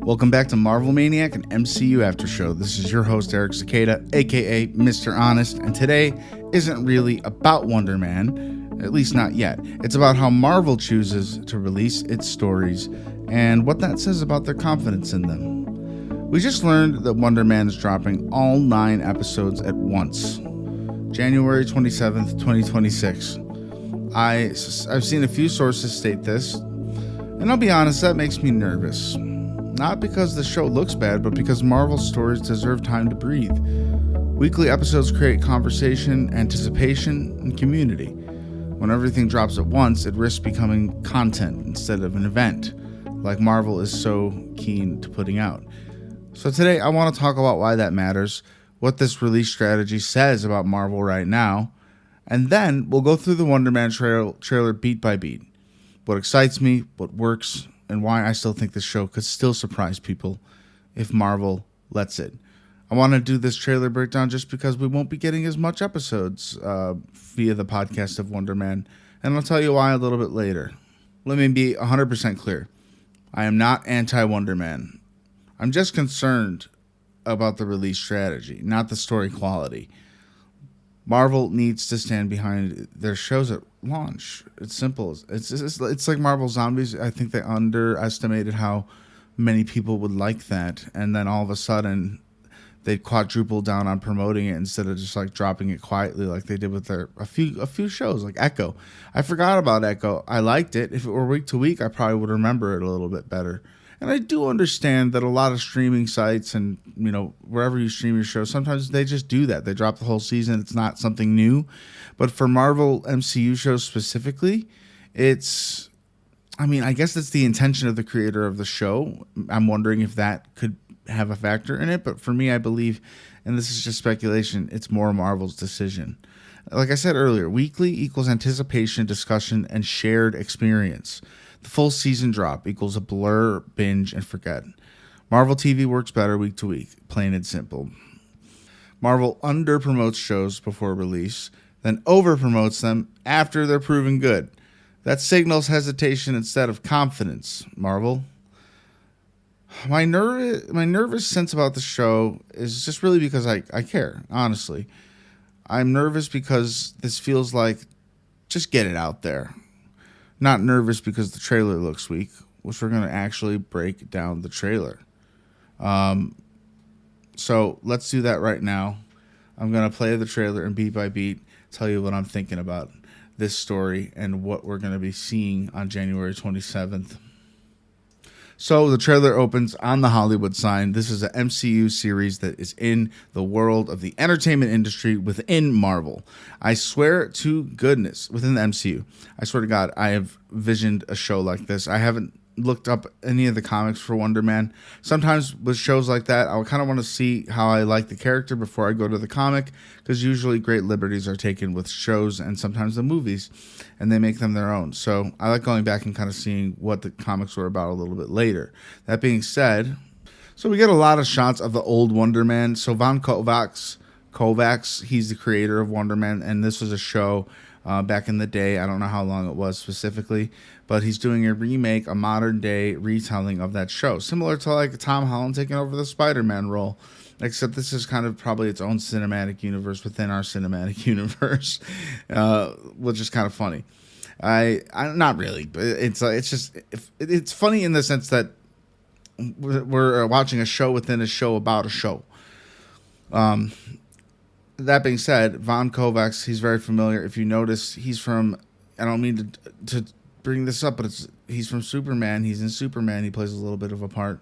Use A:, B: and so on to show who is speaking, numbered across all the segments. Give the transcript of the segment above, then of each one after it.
A: Welcome back to Marvel Maniac, an MCU after show. This is your host, Eric Cicada, aka Mr. Honest, and today isn't really about Wonder Man, at least not yet. It's about how Marvel chooses to release its stories and what that says about their confidence in them. We just learned that Wonder Man is dropping all 9 episodes at once. January 27th, 2026. I've seen a few sources state this, and I'll be honest, that makes me nervous. Not because the show looks bad, but because Marvel's stories deserve time to breathe. Weekly episodes create conversation, anticipation, and community. When everything drops at once, it risks becoming content instead of an event, like Marvel is so keen to putting out. So today I want to talk about why that matters, what this release strategy says about Marvel right now, and then we'll go through the Wonder Man trailer beat by beat. What excites me, what works, and why I still think this show could still surprise people if Marvel lets it. I want to do this trailer breakdown just because we won't be getting as much episodes via the podcast of Wonder Man, and I'll tell you why a little bit later. Let me be 100% clear. I am not anti-Wonder Man. I'm just concerned about the release strategy, not the story quality. Marvel needs to stand behind their shows at launch. It's simple. It's like Marvel Zombies. I think they underestimated how many people would like that, and then all of a sudden they quadruple down on promoting it instead of just like dropping it quietly like they did with their a few shows like Echo. I forgot about Echo. I liked it. If it were week to week, I probably would remember it a little bit better. And I do understand that a lot of streaming sites and, wherever you stream your show, sometimes they just do that. They drop the whole season. It's not something new. But for Marvel MCU shows specifically, I guess that's the intention of the creator of the show. I'm wondering if that could have a factor in it. But for me, I believe, and this is just speculation, it's more Marvel's decision. Like I said earlier, weekly equals anticipation, discussion, and shared experience. The full season drop equals a blur, binge, and forget. Marvel TV works better week to week, plain and simple. Marvel under-promotes shows before release, then over-promotes them after they're proven good. That signals hesitation instead of confidence, Marvel. My nervous sense about the show is just really because I care, honestly. I'm nervous because this feels like, just get it out there. Not nervous because the trailer looks weak, which we're going to actually break down the trailer. So let's do that right now. I'm going to play the trailer and beat by beat tell you what I'm thinking about this story and what we're going to be seeing on January 27th. So the trailer opens on the Hollywood sign. This is an MCU series that is in the world of the entertainment industry within Marvel. I swear to goodness, within the MCU. I swear to God, I have visioned a show like this. I haven't looked up any of the comics for Wonder Man. Sometimes with shows like that, I kind of want to see how I like the character before I go to the comic, because usually great liberties are taken with shows and sometimes the movies, and they make them their own. So I like going back and kind of seeing what the comics were about a little bit later. That being said, so we get a lot of shots of the old Wonder Man. So Von Kovacs, he's the creator of Wonder Man, and this was a show back in the day. I don't know how long it was specifically, but he's doing a remake, a modern day retelling of that show, similar to like Tom Holland taking over the Spider-Man role, except this is kind of probably its own cinematic universe within our cinematic universe, which is kind of funny. I not really, but it's funny in the sense that we're watching a show within a show about a show. That being said, Von Kovacs, he's very familiar. If you notice, he's from, I don't mean to bring this up, but he's from Superman. He's in Superman. He plays a little bit of a part.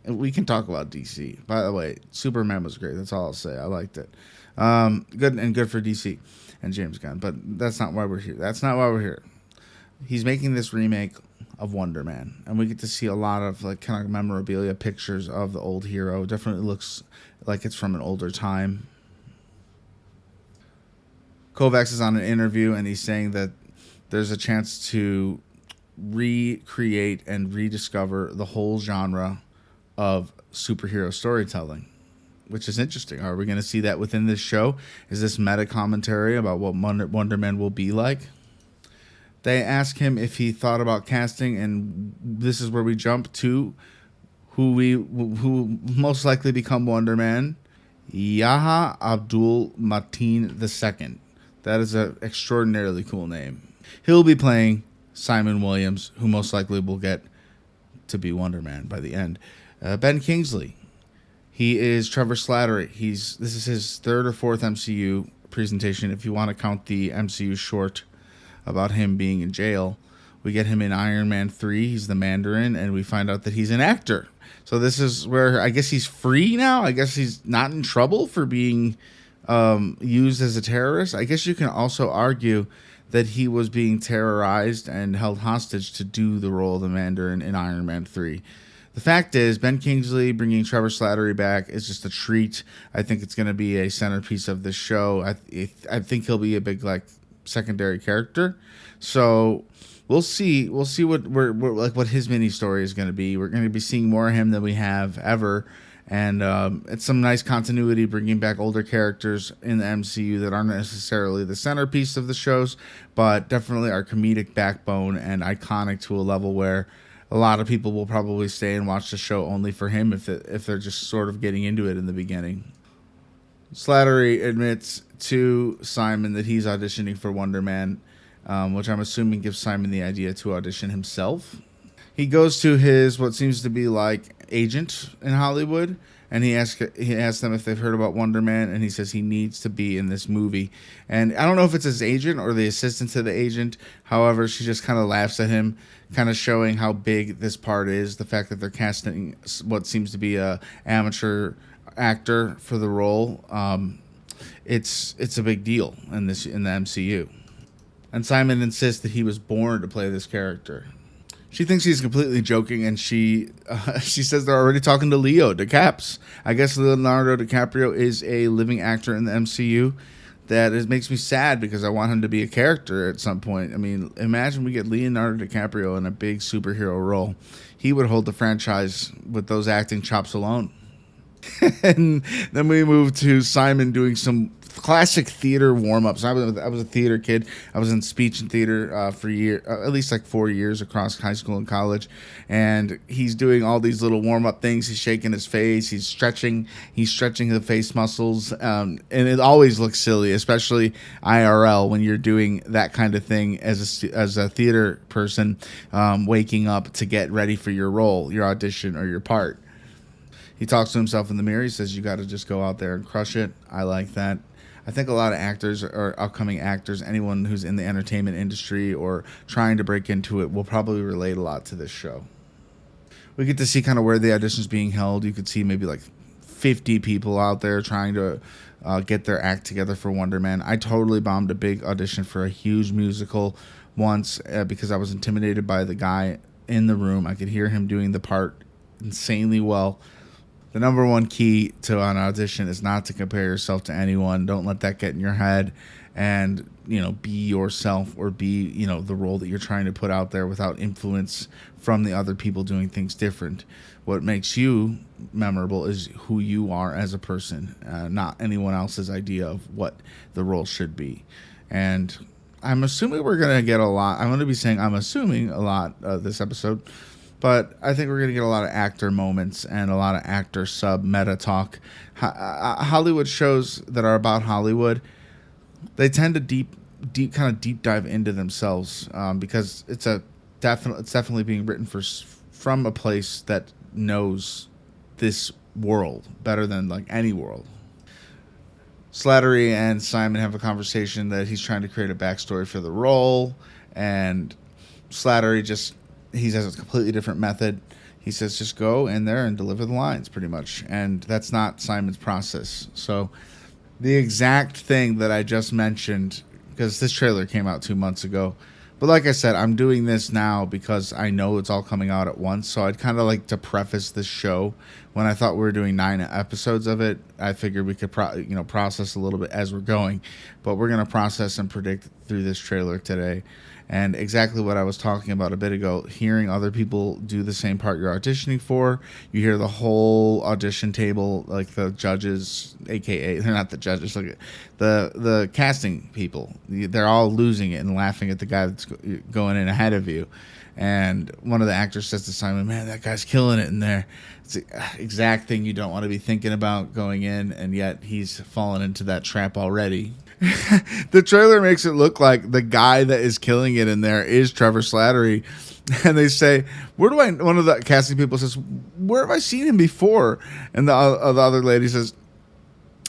A: We can talk about DC. By the way, Superman was great. That's all I'll say. I liked it. Good for DC and James Gunn. But that's not why we're here. He's making this remake of Wonder Man, and we get to see a lot of like kind of memorabilia pictures of the old hero. Definitely looks like it's from an older time. Kovacs is on an interview, and he's saying that there's a chance to recreate and rediscover the whole genre of superhero storytelling, which is interesting. Are we going to see that within this show? Is this meta commentary about what Wonder Man will be like? They ask him if he thought about casting, and this is where we jump to who most likely become Wonder Man, Yaha Abdul Mateen II. That is an extraordinarily cool name. He'll be playing Simon Williams, who most likely will get to be Wonder Man by the end. Ben Kingsley. He is Trevor Slattery. This is his third or fourth MCU presentation, if you want to count the MCU short about him being in jail. We get him in Iron Man 3. He's the Mandarin, and we find out that he's an actor. So this is where I guess he's free now. I guess he's not in trouble for being used as a terrorist. I guess you can also argue that he was being terrorized and held hostage to do the role of the Mandarin in Iron Man 3. The fact is, Ben Kingsley bringing Trevor Slattery back is just a treat. I think it's going to be a centerpiece of this show. I think he'll be a big secondary character. So we'll see. We'll see what his mini story is going to be. We're going to be seeing more of him than we have ever, and it's some nice continuity, bringing back older characters in the MCU that aren't necessarily the centerpiece of the shows, but definitely are comedic backbone and iconic to a level where a lot of people will probably stay and watch the show only for him if they're just sort of getting into it in the beginning. Slattery admits to Simon that he's auditioning for Wonder Man, which I'm assuming gives Simon the idea to audition himself. He goes to his what seems to be agent in Hollywood, and he asks them if they've heard about Wonder Man, and he says he needs to be in this movie. And I don't know if it's his agent or the assistant to the agent. However, she just kind of laughs at him, kind of showing how big this part is. The fact that they're casting what seems to be a amateur actor for the role, it's a big deal in the MCU. And Simon insists that he was born to play this character. She thinks he's completely joking, and she says they're already talking to Leo DiCaps. I guess Leonardo DiCaprio is a living actor in the MCU. Makes me sad because I want him to be a character at some point. I mean, imagine we get Leonardo DiCaprio in a big superhero role. He would hold the franchise with those acting chops alone. And then we move to Simon doing some classic theater warm-ups. I was a theater kid. I was in speech and theater for at least 4 years across high school and college. And he's doing all these little warm-up things. He's shaking his face. He's stretching the face muscles. And it always looks silly, especially IRL, when you're doing that kind of thing as a theater person, waking up to get ready for your role, your audition, or your part. He talks to himself in the mirror. He says, you got to just go out there and crush it. I like that. I think a lot of actors or upcoming actors, anyone who's in the entertainment industry or trying to break into it, will probably relate a lot to this show. We get to see kind of where the audition's being held. You could see maybe 50 people out there trying to get their act together for Wonder Man. I totally bombed a big audition for a huge musical once because I was intimidated by the guy in the room. I could hear him doing the part insanely well. The number one key to an audition is not to compare yourself to anyone. Don't let that get in your head, and be yourself, or be the role that you're trying to put out there without influence from the other people doing things different. What makes you memorable is who you are as a person, not anyone else's idea of what the role should be. And I'm assuming we're going to get a lot. I'm going to be saying I'm assuming a lot this episode. But I think we're going to get a lot of actor moments and a lot of actor sub-meta talk. Hollywood shows that are about Hollywood, they tend to deep dive into themselves because it's definitely being written from a place that knows this world better than any world. Slattery and Simon have a conversation that he's trying to create a backstory for the role, and Slattery he has a completely different method. He says, just go in there and deliver the lines, pretty much. And that's not Simon's process. So the exact thing that I just mentioned, because this trailer came out 2 months ago. But like I said, I'm doing this now because I know it's all coming out at once. So I'd kind of like to preface this show. When I thought we were doing 9 episodes of it, I figured we could process a little bit as we're going. But we're going to process and predict through this trailer today. And exactly what I was talking about a bit ago, hearing other people do the same part you're auditioning for. You hear the whole audition table, like the judges, aka they're not the judges, like the casting people. They're all losing it and laughing at the guy that's going in ahead of you. And one of the actors says to Simon, "Man, that guy's killing it in there." It's the exact thing you don't want to be thinking about going in, and yet he's fallen into that trap already. The trailer makes it look like the guy that is killing it in there is Trevor Slattery. And they say, one of the casting people says, "Where have I seen him before?" And the other lady says,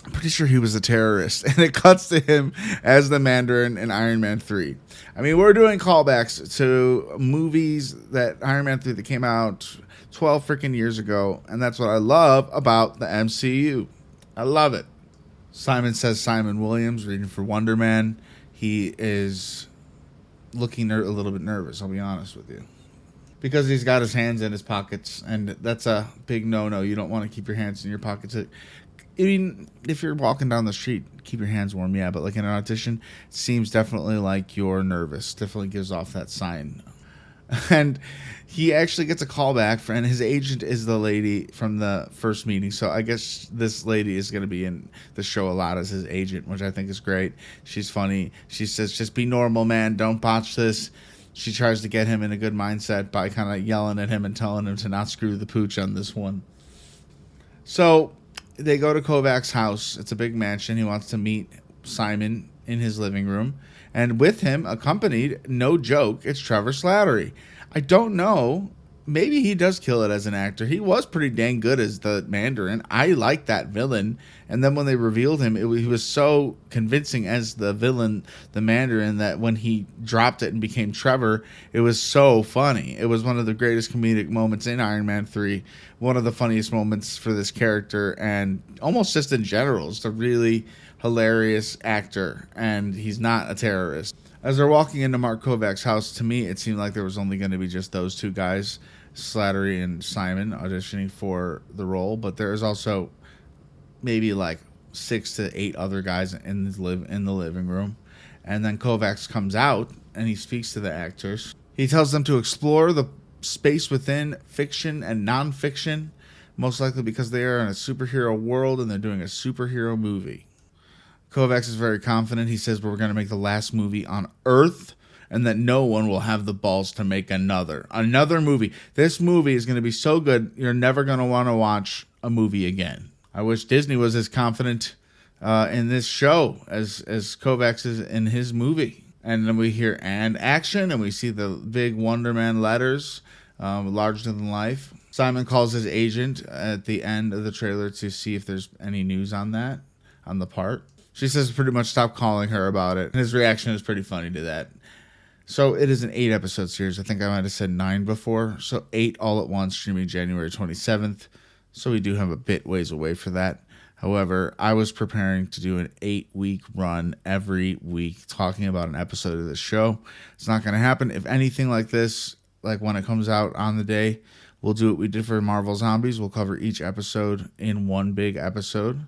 A: "I'm pretty sure he was a terrorist." And it cuts to him as the Mandarin in Iron Man 3. I mean, we're doing callbacks to movies that Iron Man 3 that came out 12 freaking years ago. And that's what I love about the MCU. I love it. Simon says Simon Williams reading for Wonder Man. He is looking a little bit nervous, I'll be honest with you. Because he's got his hands in his pockets, and that's a big no-no. You don't want to keep your hands in your pockets. I mean, if you're walking down the street, keep your hands warm, yeah. But like in an audition, it seems definitely like you're nervous. Definitely gives off that sign. And he actually gets a call back, and his agent is the lady from the first meeting. So I guess this lady is going to be in the show a lot as his agent, which I think is great. She's funny. She says, "Just be normal, man. Don't botch this." She tries to get him in a good mindset by kind of yelling at him and telling him to not screw the pooch on this one. So they go to Kovac's house. It's a big mansion. He wants to meet Simon in his living room. And with him, accompanied, no joke, it's Trevor Slattery. I don't know. Maybe he does kill it as an actor. He was pretty dang good as the Mandarin. I like that villain. And then when they revealed him, he was so convincing as the villain, the Mandarin, that when he dropped it and became Trevor, it was so funny. It was one of the greatest comedic moments in Iron Man 3. One of the funniest moments for this character, and almost just in general. It's a really hilarious actor, and he's not a terrorist. As they're walking into Mark Kovac's house, to me, it seemed like there was only going to be just those two guys, Slattery and Simon, auditioning for the role. But there is also maybe like 6 to 8 other guys in the living room. And then Kovacs comes out, and he speaks to the actors. He tells them to explore the space within fiction and nonfiction, most likely because they are in a superhero world and they're doing a superhero movie. Kovacs is very confident. He says we're going to make the last movie on Earth, and that no one will have the balls to make another movie. This movie is going to be so good, you're never going to want to watch a movie again. I wish Disney was as confident in this show as Kovacs is in his movie. And then we hear "and action," and we see the big Wonder Man letters, larger than life. Simon calls his agent at the end of the trailer to see if there's any news on the part. She says pretty much stop calling her about it. And his reaction is pretty funny to that. So it is an 8-episode series. I think I might have said 9 before. So 8 all at once, streaming January 27th. So we do have a bit ways away for that. However, I was preparing to do an 8-week run every week talking about an episode of this show. It's not going to happen. If anything like this, like when it comes out on the day, we'll do what we did for Marvel Zombies. We'll cover each episode in one big episode.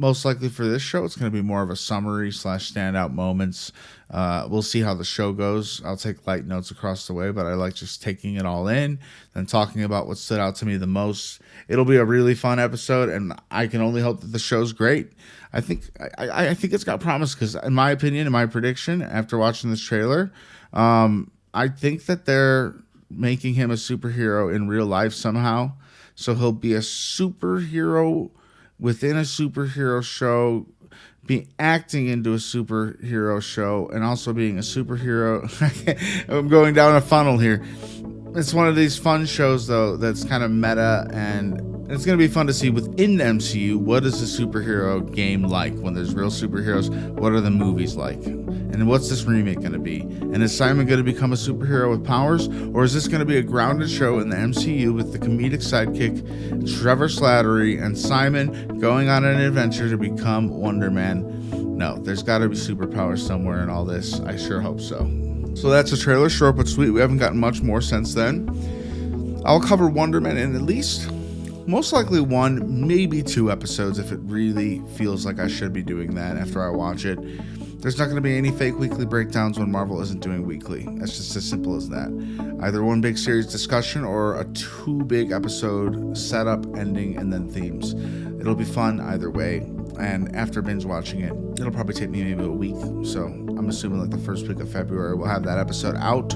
A: Most likely for this show, it's going to be more of a summary / standout moments. We'll see how the show goes. I'll take light notes across the way, but I like just taking it all in and talking about what stood out to me the most. It'll be a really fun episode, and I can only hope that the show's great. I think it's got promise because, in my opinion, in my prediction, after watching this trailer, I think that they're making him a superhero in real life somehow. So he'll be a superhero within a superhero show, be acting into a superhero show, and also being a superhero. I'm going down a funnel here. It's one of these fun shows, though, that's kind of meta, and it's going to be fun to see within the MCU, what is a superhero game like? When there's real superheroes, what are the movies like? And what's this remake going to be? And is Simon going to become a superhero with powers? Or is this going to be a grounded show in the MCU with the comedic sidekick Trevor Slattery and Simon going on an adventure to become Wonder Man? No, there's got to be superpowers somewhere in all this. I sure hope so. So that's a trailer, short but sweet. We haven't gotten much more since then. I'll cover Wonder Man in at least, most likely 1, maybe 2 episodes if it really feels like I should be doing that after I watch it. There's not going to be any fake weekly breakdowns when Marvel isn't doing weekly. That's just as simple as that. Either one big series discussion or a 2 big episode setup, ending, and then themes. It'll be fun either way. And after binge watching it, it'll probably take me maybe a week. So I'm assuming like the first week of February, we'll have that episode out.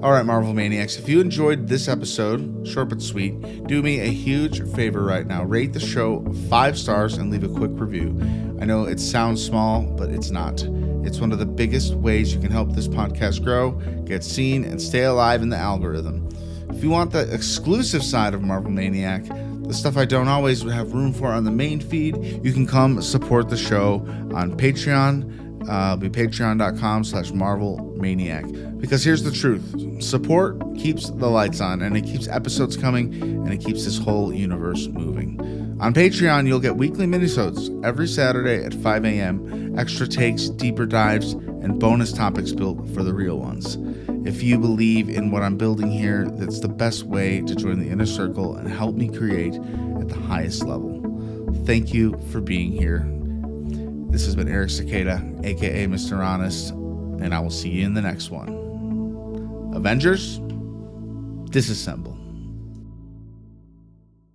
A: All right, Marvel Maniacs, if you enjoyed this episode, short but sweet, do me a huge favor right now. Rate the show 5 stars and leave a quick review. I know it sounds small, but it's not. It's one of the biggest ways you can help this podcast grow, get seen, and stay alive in the algorithm. If you want the exclusive side of Marvel Maniac, the stuff I don't always have room for on the main feed, you can come support the show on Patreon. Be patreon.com/Marvel Maniac. Because here's the truth. Support keeps the lights on, and it keeps episodes coming, and it keeps this whole universe moving. On Patreon, you'll get weekly minisodes every Saturday at 5 a.m., extra takes, deeper dives, and bonus topics built for the real ones. If you believe in what I'm building here, that's the best way to join the inner circle and help me create at the highest level. Thank you for being here. This has been Eric Cicada, aka Mr. Honest, and I will see you in the next one. Avengers, disassemble.